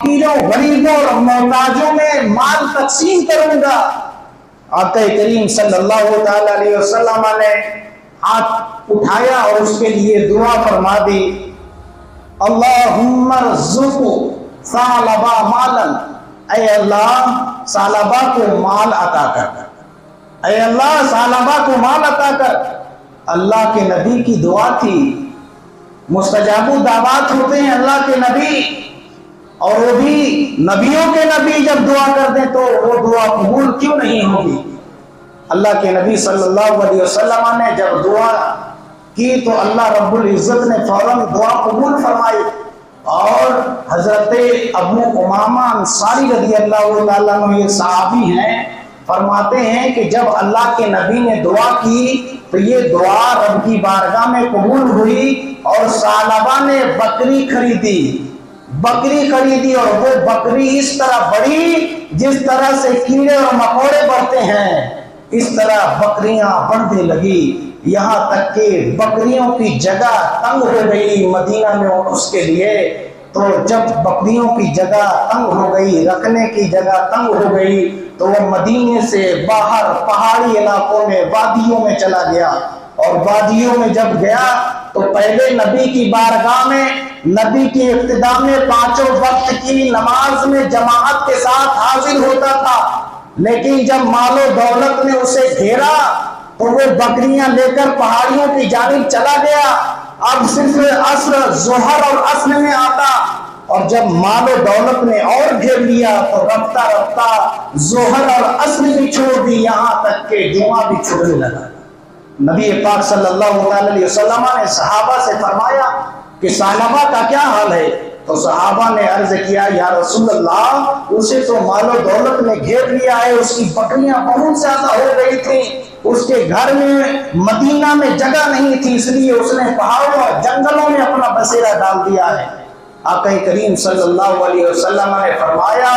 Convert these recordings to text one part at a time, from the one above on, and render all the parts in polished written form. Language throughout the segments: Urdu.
غریبوں اور محتاجوں میں مال تقسیم کروں گا۔ آقا کریم صلی اللہ تعالی علیہ وسلم نے ہاتھ اٹھایا اور اس کے لیے دعا فرما دی، اللہم ارزق ثعلبہ مالا، اے اللہ ثعلبہ کو مال عطا کر، اے اللہ ثعلبہ کو مال عطا کر۔ اللہ کے نبی کی دعا تھی، مستجاب الدعوات ہوتے ہیں اللہ کے نبی، اور وہ بھی نبیوں کے نبی جب دعا کر دیں تو وہ دعا قبول کیوں نہیں ہوگی؟ اللہ کے نبی صلی اللہ علیہ وسلم نے جب دعا کی تو اللہ رب العزت نے فوراً دعا قبول فرمائی، اور حضرت ابو امامہ انصاری رضی اللہ تعالیٰ عنہ یہ صحابی ہیں، فرماتے ہیں کہ جب اللہ کے نبی نے دعا کی تو یہ دعا رب کی بارگاہ میں قبول ہوئی، اور ثعلبہ نے بکری خریدی، اور وہ بکری اس طرح بڑھی جس طرح سے کیڑے اور مکوڑے بڑھتے ہیں، اس طرح بکریاں بڑھنے لگی، یہاں تک کہ بکریوں کی جگہ تنگ ہو گئی مدینہ میں اس کے لیے۔ تو جب بکریوں کی جگہ تنگ ہو گئی، رکھنے کی جگہ تنگ ہو گئی، تو وہ مدینے سے باہر پہاڑی علاقوں میں وادیوں میں چلا گیا، اور وادیوں میں جب گیا تو پہلے نبی کی بارگاہ میں نبی کی ابتدا میں 5 وقت کی نماز میں جماعت کے ساتھ حاضر ہوتا تھا، لیکن جب مال و دولت نے اسے گھیرا تو وہ بکریاں لے کر پہاڑیوں کی جانب چلا گیا، اب صرف عصر ظہر اور عصر میں آتا، اور جب مال و دولت نے اور گھیر لیا تو رفتہ رفتہ ظہر اور عصر بھی چھوڑ دی، یہاں تک کہ جمعہ بھی چھوڑنے لگا۔ نبی پاک صلی اللہ علیہ وسلم نے صحابہ سے فرمایا کہ ثعلبہ کا کیا حال ہے؟ تو صحابہ نے عرض کیا، یا رسول اللہ اسے تو مال و دولت نے گھیر لیا ہے، اس کی بکریاں بہت زیادہ ہو گئی تھیں، اس کے گھر میں مدینہ میں جگہ نہیں تھی، اس لیے اس نے پہاڑوں اور جنگلوں میں اپنا بسیرا ڈال دیا ہے۔ آقا کریم صلی اللہ علیہ وسلم نے فرمایا،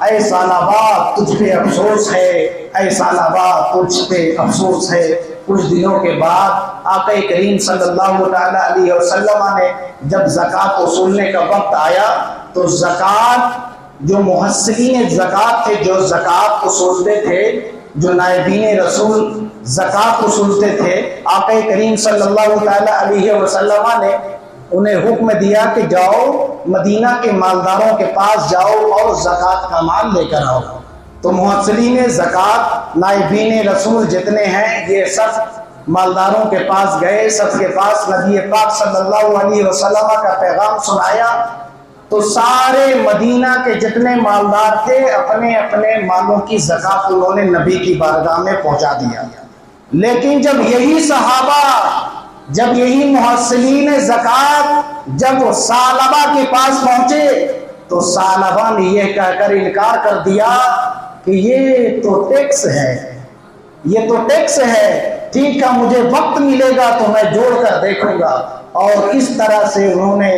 اے ثعلبہ تجھ پہ افسوس ہے، اے ثعلبہ تجھ پہ افسوس ہے۔ کچھ دنوں کے بعد آقا کریم صلی اللہ علیہ وسلم نے جب زکوٰۃ وصولنے کا وقت آیا تو زکوٰۃ جو محصلین زکوٰۃ تھے، جو زکوٰۃ وصولتے تھے، جو نائبین رسول زکوٰۃ وصولتے تھے، آقا کریم صلی اللہ علیہ وسلم نے انہیں حکم دیا کہ جاؤ مدینہ کے مالداروں کے پاس جاؤ اور زکوٰۃ کا مال لے کر آؤ۔ تو محصلین زکوٰۃ نائبین رسول جتنے ہیں یہ سب مالداروں کے پاس گئے، سب کے پاس نبی پاک صلی اللہ علیہ وسلم کا پیغام سنایا، تو سارے مدینہ کے جتنے مالدار تھے اپنے اپنے مالوں کی زکوٰۃ انہوں نے نبی کی بارگاہ میں پہنچا دیا۔ لیکن جب یہی صحابہ، جب یہی محصلین زکوٰۃ جب ثعلبہ کے پاس پہنچے تو ثعلبہ نے یہ کہہ کر انکار کر دیا کہ یہ تو ٹیکس ہے، یہ تو ٹیکس ہے، ٹھیک ہے مجھے وقت ملے گا تو میں جوڑ کر دیکھوں گا۔ اور اس طرح سے انہوں نے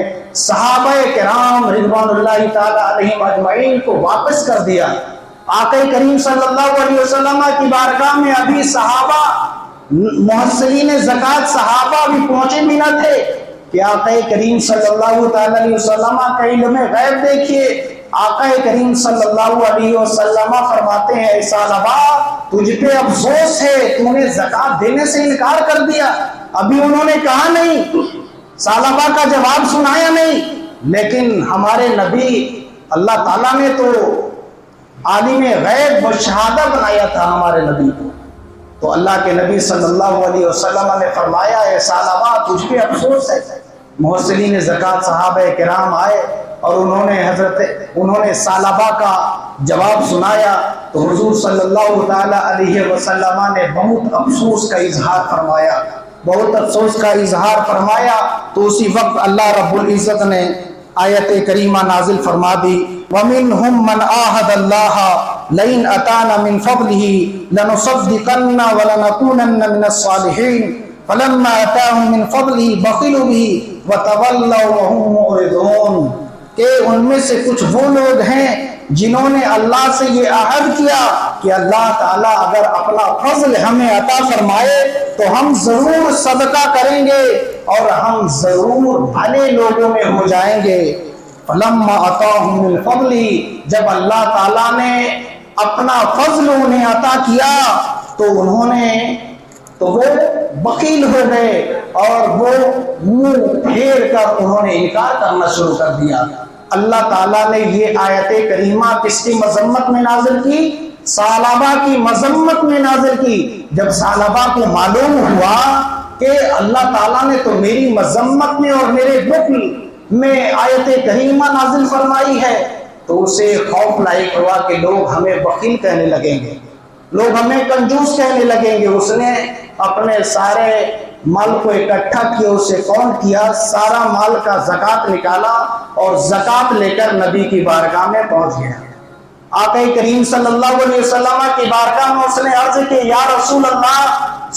صحابہ کرام رضوان اللہ تعالی علیہم اجمعین کو واپس کر دیا۔ آقا کریم صلی اللہ علیہ وسلم کی بارگاہ میں ابھی صحابہ محصلین زکوٰۃ صحابہ بھی پہنچے بھی نہ تھے کہ آقا کریم صلی اللہ تعالی علیہ وسلم کا علم غیب دیکھیے۔ آقا کریم صلی اللہ علیہ وسلم فرماتے ہیں، اے ثعلبہ تجھ پہ افسوس ہے، تو نے زکوٰۃ دینے سے انکار کر دیا۔ ابھی انہوں نے کہا نہیں، ثعلبہ کا جواب سنایا نہیں، لیکن ہمارے نبی اللہ تعالیٰ نے تو عالم غیب و شہادہ بنایا تھا ہمارے نبی کو، تو اللہ کے نبی صلی اللہ علیہ وسلم نے فرمایا، اے ثعلبہ تجھ پہ افسوس ہے۔ محصلین زکوٰۃ صحابہ کرام آئے اور انہوں نے ثعلبہ کا جواب سنایا، تو حضور صلی اللہ تعالی علیہ وسلم نے بہت افسوس کا اظہار فرمایا، بہت افسوس کا اظہار فرمایا۔ تو اسی وقت اللہ رب العزت نے آیت کریمہ نازل فرما دی، وَمِنْهُمْ مَنْ عَاهَدَ اللَّهَ لَئِنْ أَتَانَا مِنْ فَضْلِهِ لَنُصَدِّقَنَّ وَلَنَكُونَنَّ مِنَ الصَّالِحِينَ فَلَمَّا أَتَاهُم مِّن فَضْلِهِ بَخِلُوا بِهِ وَتَوَلَّوْا وَهُم مُّعْرِضُونَ، کہ ان میں سے کچھ وہ لوگ ہیں جنہوں نے اللہ سے یہ عہد کیا کہ اللہ تعالیٰ اگر اپنا فضل ہمیں عطا فرمائے تو ہم ضرور صدقہ کریں گے اور ہم ضرور بھلے لوگوں میں ہو جائیں گے۔ فلما آتاہم من فضلہ، جب اللہ تعالیٰ نے اپنا فضل انہیں عطا کیا تو وہ بخیل ہو گئے اور وہ منہ پھیر کر انہوں نے انکار کرنا شروع کر دیا۔ اللہ تعالیٰ نے یہ آیت کریمہ کس کی مذمت میں نازل کی؟ ثعلبہ کی مذمت میں نازل کی۔ جب ثعلبہ کو معلوم ہوا کہ اللہ تعالیٰ نے تو میری مذمت میں اور میرے بخل میں آیت کریمہ نازل فرمائی ہے، تو اسے خوف لاحق ہوا کہ لوگ ہمیں بخیل کہنے لگیں گے، لوگ ہمیں کنجوس کہنے لگیں گے۔ اس نے اپنے سارے مال کو اکٹھا کیا، اسے کون کیا؟ سارا مال کا زکوٰۃ نکالا اور زکوٰۃ لے کر نبی کی بارگاہ میں پہنچ گیا۔ آقا کریم صلی اللہ علیہ وسلم کی بارگاہ میں اس نے عرض کی، یا رسول اللہ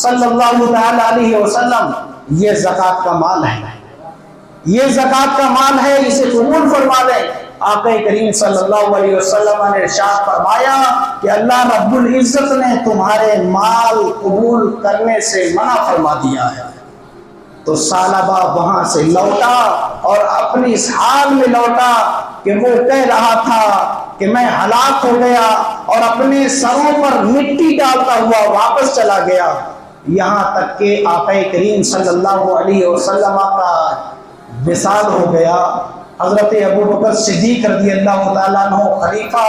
صلی اللہ علیہ وسلم، یہ زکوٰۃ کا مال ہے، یہ زکوٰۃ کا مال ہے، اسے قبول فرما لیں۔ آقا کریم صلی اللہ علیہ وسلم نے ارشاد فرمایا کہ اللہ رب العزت نے تمہارے مال قبول کرنے سے منع فرما دیا ہے۔ تو ثعلبہ وہاں سے لوٹا اور اپنی اس حال میں لوٹا کہ وہ کہہ رہا تھا کہ میں ہلاک ہو گیا، اور اپنے سروں پر مٹی ڈالتا ہوا واپس چلا گیا، یہاں تک کہ آقا کریم صلی اللہ علیہ وسلم کا وصال ہو گیا۔ حضرت ابو بکر صدیق رضی اللہ تعالیٰ عنہ خلیفہ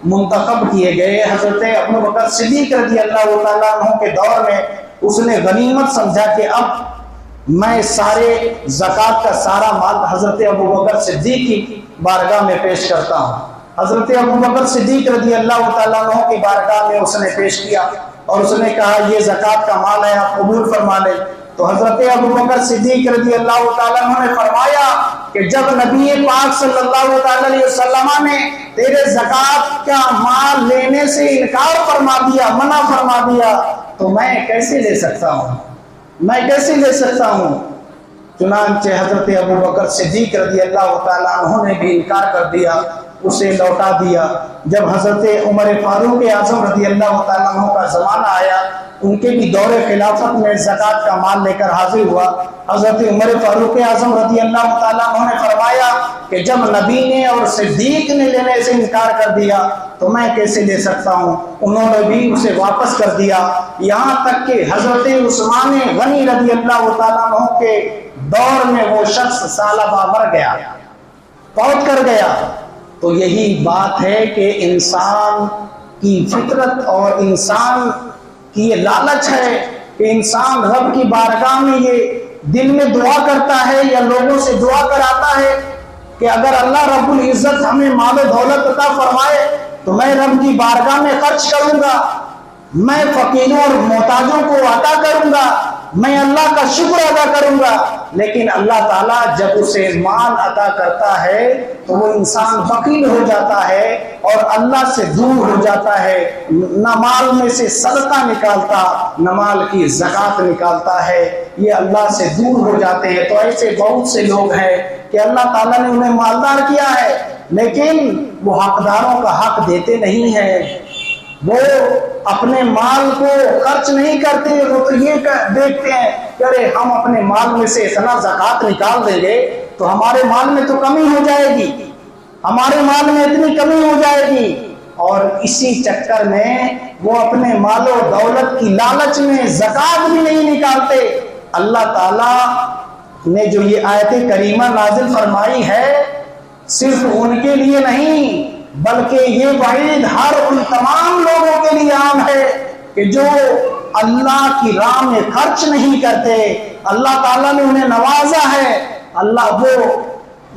منتخب کیے گئے۔ حضرت ابو بکر صدیق رضی اللہ تعالیٰ عنہ کے دور میں اس نے غنیمت سمجھا کہ اب میں سارے زکوٰۃ کا سارا مال حضرت ابو بکر صدیق کی بارگاہ میں پیش کرتا ہوں۔ حضرت ابو بکر صدیق رضی اللہ تعالیٰ عنہ کی بارگاہ میں اس نے پیش کیا اور اس نے کہا یہ زکوٰۃ کا مال ہے، آپ قبول فرما لیں۔ تو حضرت ابو بکر صدیق رضی اللہ تعالیٰ عنہ نے فرمایا کہ جب نبی پاک صلی اللہ تعالیٰ علیہ وسلم نے تیرے زکوٰۃ کا مال لینے سے انکار فرما دیا، منع فرما دیا، تو میں کیسے لے سکتا ہوں، میں کیسے لے سکتا ہوں؟ چنانچہ حضرت ابو بکر صدیق رضی اللہ تعالیٰ عنہ نے بھی انکار کر دیا، اسے لوٹا دیا۔ جب حضرت عمر فاروق اعظم رضی اللہ تعالیٰ عنہ کا زمانہ آیا، ان کے بھی دور خلافت میں زکوٰۃ کا مال لے کر حاضر ہوا۔ حضرت عمر فاروق اعظم رضی اللہ تعالیٰ عنہ نے فرمایا کہ جب نبی نے اور صدیق نے لینے سے انکار کر دیا تو میں کیسے لے سکتا ہوں؟ انہوں نے بھی اسے واپس کر دیا، یہاں تک کہ حضرت عثمان غنی رضی اللہ تعالیٰ عنہ کے دور میں وہ شخص ثعلبہ مر گیا، فوت کر گیا۔ تو یہی بات ہے کہ انسان کی فطرت اور انسان کی یہ لالچ ہے کہ انسان رب کی بارگاہ میں یہ دل میں دعا کرتا ہے یا لوگوں سے دعا کراتا ہے کہ اگر اللہ رب العزت ہمیں مال و دولت عطا فرمائے تو میں رب کی بارگاہ میں خرچ کروں گا، میں فقیروں اور محتاجوں کو عطا کروں گا، میں اللہ کا شکر ادا کروں گا۔ لیکن اللہ تعالیٰ جب اسے مال عطا کرتا ہے تو وہ انسان بخیل ہو جاتا ہے اور اللہ سے دور ہو جاتا ہے، نہ مال میں سے صدقہ نکالتا نہ مال کی زکوٰۃ نکالتا ہے، یہ اللہ سے دور ہو جاتے ہیں۔ تو ایسے بہت سے لوگ ہیں کہ اللہ تعالیٰ نے انہیں مالدار کیا ہے لیکن وہ حقداروں کا حق دیتے نہیں ہیں، وہ اپنے مال کو خرچ نہیں کرتے، وہ تو یہ دیکھتے ہیں کہ ارے ہم اپنے مال میں سے اتنا زکوٰۃ نکال دیں گے تو ہمارے مال میں تو کمی ہو جائے گی، ہمارے مال میں اتنی کمی ہو جائے گی، اور اسی چکر میں وہ اپنے مال و دولت کی لالچ میں زکوٰۃ بھی نہیں نکالتے۔ اللہ تعالیٰ نے جو یہ آیت کریمہ نازل فرمائی ہے صرف ان کے لیے نہیں بلکہ یہ وعید ہر ان تمام لوگوں کے لیے عام ہے کہ جو اللہ کی راہ میں خرچ نہیں کرتے۔ اللہ تعالیٰ نے انہیں نوازا ہے، اللہ وہ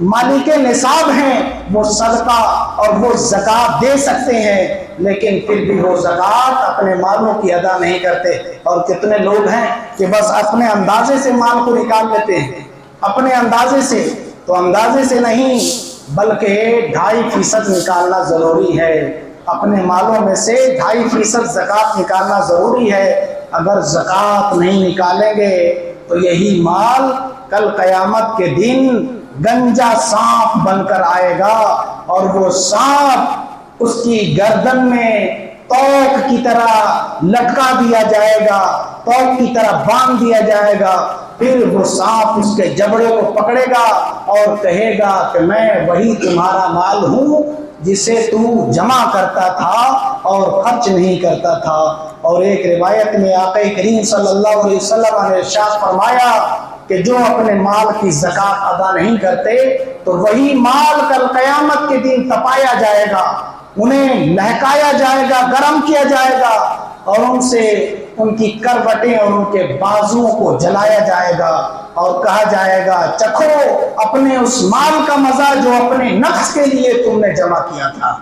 مالک نصاب ہیں، وہ صدقہ اور وہ زکوٰۃ دے سکتے ہیں، لیکن پھر بھی وہ زکوٰۃ اپنے مالوں کی ادا نہیں کرتے۔ اور کتنے لوگ ہیں کہ بس اپنے اندازے سے مال کو نکال لیتے ہیں، اپنے اندازے سے، تو اندازے سے نہیں بلکہ 2.5% نکالنا ضروری ہے، اپنے مالوں میں سے 2.5% زکوٰۃ نکالنا ضروری ہے۔ اگر زکوٰۃ نہیں نکالیں گے تو یہی مال کل قیامت کے دن گنجا سانپ بن کر آئے گا، اور وہ سانپ اس کی گردن میں توق کی طرح لٹکا دیا جائے گا، توق کی طرح باندھ دیا جائے گا، پھر وہ سانپ اس کے جبڑے کو پکڑے گا اور کہے گا کہ میں وہی تمہارا مال ہوں جسے تو جمع کرتا تھا اور خرچ نہیں کرتا تھا۔ اور ایک روایت میں آقا کریم صلی اللہ علیہ وسلم نے ارشاد فرمایا کہ جو اپنے مال کی زکات ادا نہیں کرتے تو وہی مال کل قیامت کے دن تپایا جائے گا، انہیں لہکایا جائے گا، گرم کیا جائے گا اور ان سے ان کی کروٹیں اور ان کے بازوؤں کو جلایا جائے گا اور کہا جائے گا چکھو اپنے اس مال کا مزہ جو اپنے نفس کے لیے تم نے جمع کیا تھا۔